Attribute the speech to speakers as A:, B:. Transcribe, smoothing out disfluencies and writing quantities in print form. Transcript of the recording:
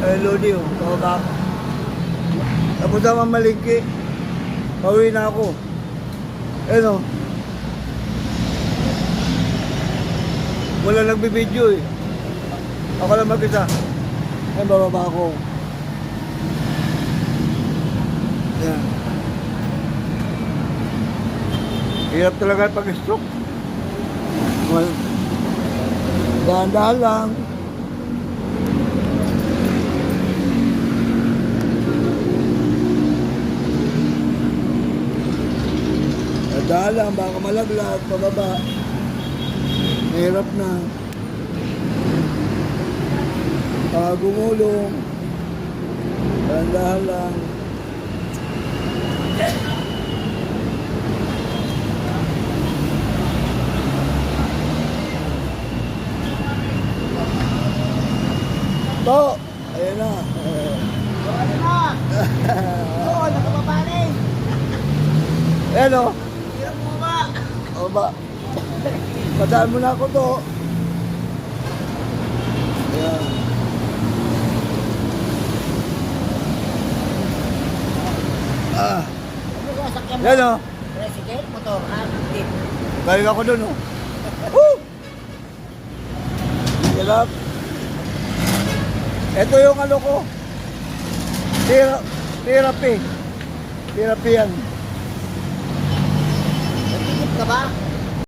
A: Ay, Lodi, oh. Pababa ako. Tapos naman malingki. Pauwi na ako. Ano? Wala nagbibideo eh. Ako lang mag-isa. Ay, bababa ako. Yan. Hirap talaga pag-stroke. Well, dahan-dahan lang. Dahan lang, baka malaglag, pababa. Hirap na. Gumulong. Dahan-dahan lang. To! Ayan na.
B: Ano na? Oo, nakababa na eh.
A: Ayan o.
B: Hirap mo ba?
A: O ba? Padaan mo na ako to. Ayan.
B: Ano ba sakyan mo?
A: Ayan o.
B: Tricycle, motor, jeep.
A: Galing ako dun o. Woo! Hirap. Ito yung ano ko. Therapy. Therapy yan.
B: Nagtitip ka ba?